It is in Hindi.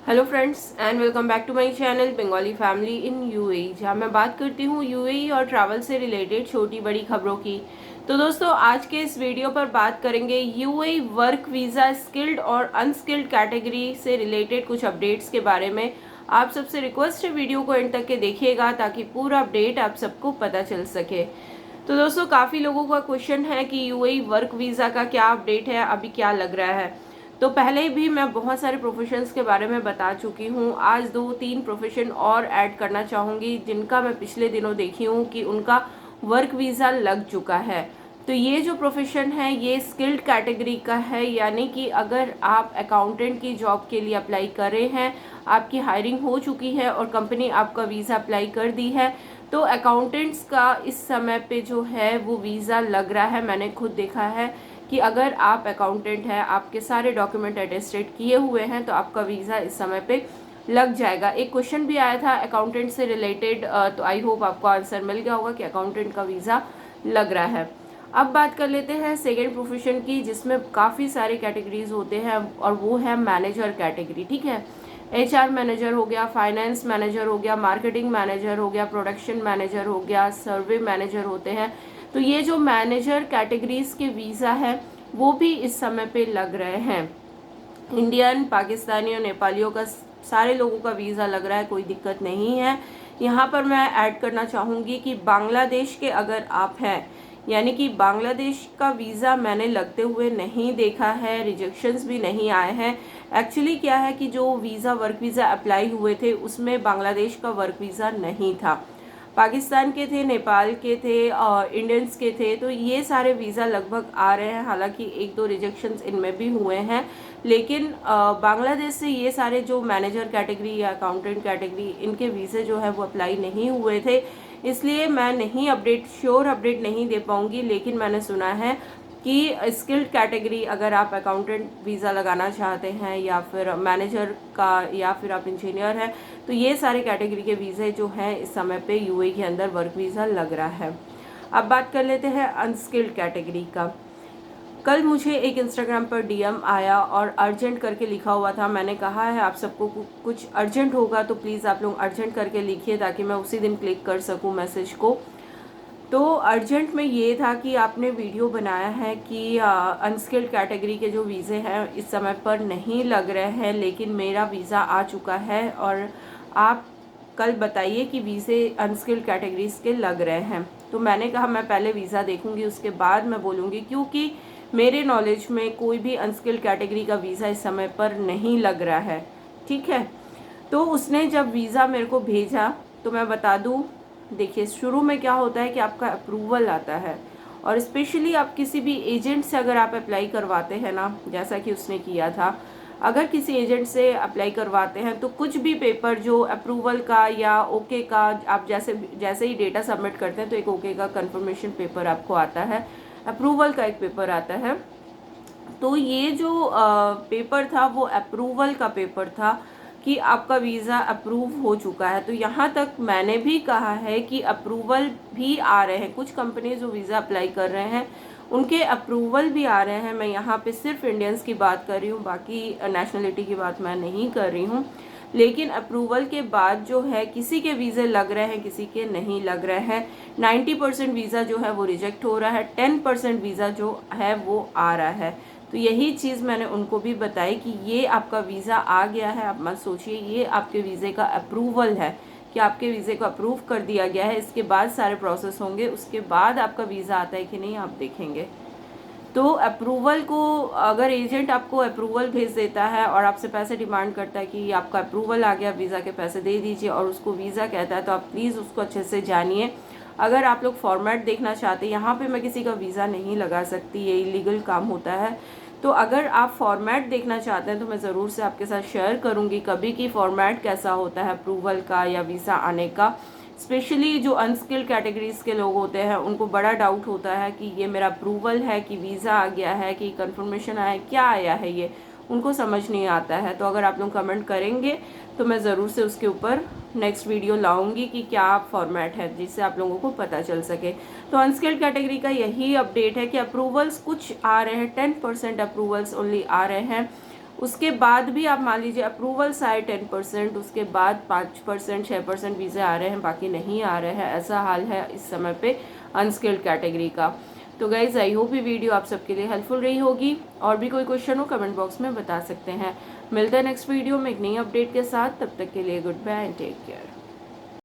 Hello friends and welcome back to my channel Bengali family in UAE, जहां मैं बात करती हूं यूएई और ट्रैवल से रिलेटेड छोटी बड़ी खबरों की। तो दोस्तों, आज के इस वीडियो पर बात करेंगे यूएई वर्क वीज़ा स्किल्ड और अनस्किल्ड कैटेगरी से रिलेटेड कुछ अपडेट्स के बारे में। आप सबसे रिक्वेस्ट है वीडियो को एंड तक के देखिएगा ताकि पूरा अपडेट आप सबको पता चल सके। तो दोस्तों, काफ़ी लोगों का क्वेश्चन है कि यूएई वर्क वीज़ा का क्या अपडेट है, अभी क्या लग रहा है। तो पहले भी मैं बहुत सारे प्रोफेशंस के बारे में बता चुकी हूँ। आज 2-3 प्रोफेशन और ऐड करना चाहूँगी जिनका मैं पिछले दिनों देखी हूँ कि उनका वर्क वीज़ा लग चुका है। तो ये जो प्रोफेशन है ये स्किल्ड कैटेगरी का है, यानी कि अगर आप अकाउंटेंट की जॉब के लिए अप्लाई कर रहे हैं, आपकी हायरिंग हो चुकी है और कंपनी आपका वीज़ा अप्लाई कर दी है, तो अकाउंटेंट्स का इस समय पे जो है वो वीज़ा लग रहा है। मैंने खुद देखा है कि अगर आप अकाउंटेंट हैं, आपके सारे डॉक्यूमेंट अटेस्टेड किए हुए हैं, तो आपका वीज़ा इस समय पे लग जाएगा। एक क्वेश्चन भी आया था अकाउंटेंट से रिलेटेड, तो आई होप आपको आंसर मिल गया होगा कि अकाउंटेंट का वीज़ा लग रहा है। अब बात कर लेते हैं सेकेंड प्रोफेशन की, जिसमें काफ़ी सारे कैटेगरीज होते हैं और वो है मैनेजर कैटेगरी। ठीक है, एचआर मैनेजर हो गया, फाइनेंस मैनेजर हो गया, मार्केटिंग मैनेजर हो गया, प्रोडक्शन मैनेजर हो गया, सर्वे मैनेजर होते हैं। तो ये जो मैनेजर कैटेगरीज के वीज़ा है वो भी इस समय पे लग रहे हैं। इंडियन, पाकिस्तानी और नेपालियों का सारे लोगों का वीज़ा लग रहा है, कोई दिक्कत नहीं है। यहाँ पर मैं ऐड करना चाहूँगी कि बांग्लादेश के अगर आप हैं, यानी कि बांग्लादेश का वीज़ा मैंने लगते हुए नहीं देखा है, रिजेक्शंस भी नहीं आए हैं। एक्चुअली क्या है कि जो वीज़ा वर्क वीज़ा अप्लाई हुए थे उसमें बांग्लादेश का वर्क वीज़ा नहीं था, पाकिस्तान के थे, नेपाल के थे, इंडियंस के थे। तो ये सारे वीज़ा लगभग आ रहे हैं, हालांकि 1-2 रिजेक्शंस इनमें भी हुए हैं। लेकिन बांग्लादेश से ये सारे जो मैनेजर कैटेगरी या अकाउंटेंट कैटेगरी, इनके वीज़े जो है वो अप्लाई नहीं हुए थे, इसलिए मैं नहीं श्योर अपडेट नहीं दे पाऊँगी। लेकिन मैंने सुना है कि स्किल्ड कैटेगरी, अगर आप अकाउंटेंट वीज़ा लगाना चाहते हैं या फिर मैनेजर का या फिर आप इंजीनियर हैं, तो ये सारे कैटेगरी के वीज़े जो हैं इस समय पे यूएई के अंदर वर्क वीज़ा लग रहा है। अब बात कर लेते हैं अनस्किल्ड कैटेगरी का। कल मुझे एक इंस्टाग्राम पर डीएम आया और अर्जेंट करके लिखा हुआ था। मैंने कहा है आप सबको कुछ अर्जेंट होगा तो प्लीज़ आप लोग अर्जेंट करके लिखिए ताकि मैं उसी दिन क्लिक कर सकूँ मैसेज को। तो अर्जेंट में ये था कि आपने वीडियो बनाया है कि अनस्किल्ड कैटेगरी के जो वीज़े हैं इस समय पर नहीं लग रहे हैं, लेकिन मेरा वीज़ा आ चुका है और आप कल बताइए कि वीज़े अनस्किल्ड कैटेगरीज के लग रहे हैं। तो मैंने कहा मैं पहले वीज़ा देखूंगी, उसके बाद मैं बोलूँगी, क्योंकि मेरे नॉलेज में कोई भी अनस्किल्ड कैटेगरी का वीज़ा इस समय पर नहीं लग रहा है। ठीक है, तो उसने जब वीज़ा मेरे को भेजा तो मैं बता दूँ, देखिए शुरू में क्या होता है कि आपका अप्रूवल आता है, और स्पेशली आप किसी भी एजेंट से अगर आप अप्लाई करवाते हैं ना, जैसा कि उसने किया था, अगर किसी एजेंट से अप्लाई करवाते हैं तो कुछ भी पेपर जो अप्रूवल का या ओके का, आप जैसे जैसे ही डेटा सबमिट करते हैं तो एक ओके का कंफर्मेशन पेपर आपको आता है, अप्रूवल का एक पेपर आता है। तो ये जो पेपर था वो अप्रूवल का पेपर था कि आपका वीज़ा अप्रूव हो चुका है। तो यहाँ तक मैंने भी कहा है कि अप्रूवल भी आ रहे हैं, कुछ कंपनी जो वीज़ा अप्लाई कर रहे हैं उनके अप्रूवल भी आ रहे हैं। मैं यहाँ पे सिर्फ इंडियंस की बात कर रही हूँ, बाकी नेशनलिटी की बात मैं नहीं कर रही हूँ। लेकिन अप्रूवल के बाद जो है किसी के वीज़े लग रहे हैं, किसी के नहीं लग रहे हैं। 90% वीज़ा जो है वो रिजेक्ट हो रहा है, 10% वीज़ा जो है वो आ रहा है। तो यही चीज़ मैंने उनको भी बताई कि ये आपका वीज़ा आ गया है, आप मत सोचिए, ये आपके वीज़े का अप्रूवल है कि आपके वीज़े को अप्रूव कर दिया गया है। इसके बाद सारे प्रोसेस होंगे, उसके बाद आपका वीज़ा आता है कि नहीं आप देखेंगे। तो अप्रूवल को, अगर एजेंट आपको अप्रूवल भेज देता है और आपसे पैसे डिमांड करता है कि आपका अप्रूवल आ गया, वीज़ा के पैसे दे दीजिए, और उसको वीज़ा कहता है, तो आप प्लीज़ उसको अच्छे से जानिए। अगर आप लोग फॉर्मेट देखना चाहते हैं, यहाँ पे मैं किसी का वीज़ा नहीं लगा सकती, ये इलीगल काम होता है। तो अगर आप फॉर्मेट देखना चाहते हैं तो मैं ज़रूर से आपके साथ शेयर करूँगी कभी कि फॉर्मेट कैसा होता है अप्रूवल का या वीज़ा आने का। स्पेशली जो अनस्किल्ड कैटेगरीज के लोग होते हैं उनको बड़ा डाउट होता है कि ये मेरा अप्रूवल है कि वीज़ा आ गया है कि कंफर्मेशन आया, क्या आया है, ये उनको समझ नहीं आता है। तो अगर आप लोग कमेंट करेंगे तो मैं ज़रूर से उसके ऊपर नेक्स्ट वीडियो लाऊंगी कि क्या फॉर्मेट है, जिससे आप लोगों को पता चल सके। तो अनस्किल्ड कैटेगरी का यही अपडेट है कि अप्रूवल्स कुछ आ रहे हैं, 10% अप्रूवल्स ओनली आ रहे हैं। उसके बाद भी आप मान लीजिए अप्रूवल्स आए 10%, उसके बाद 5% 6% वीज़े आ रहे हैं, बाकी नहीं आ रहे हैं। ऐसा हाल है इस समय पे अनस्किल्ड कैटेगरी का। तो गाइज आई होप ये वीडियो आप सबके लिए हेल्पफुल रही होगी। और भी कोई क्वेश्चन हो कमेंट बॉक्स में बता सकते हैं। मिलते हैं नेक्स्ट वीडियो में एक नई अपडेट के साथ। तब तक के लिए good bye and take care.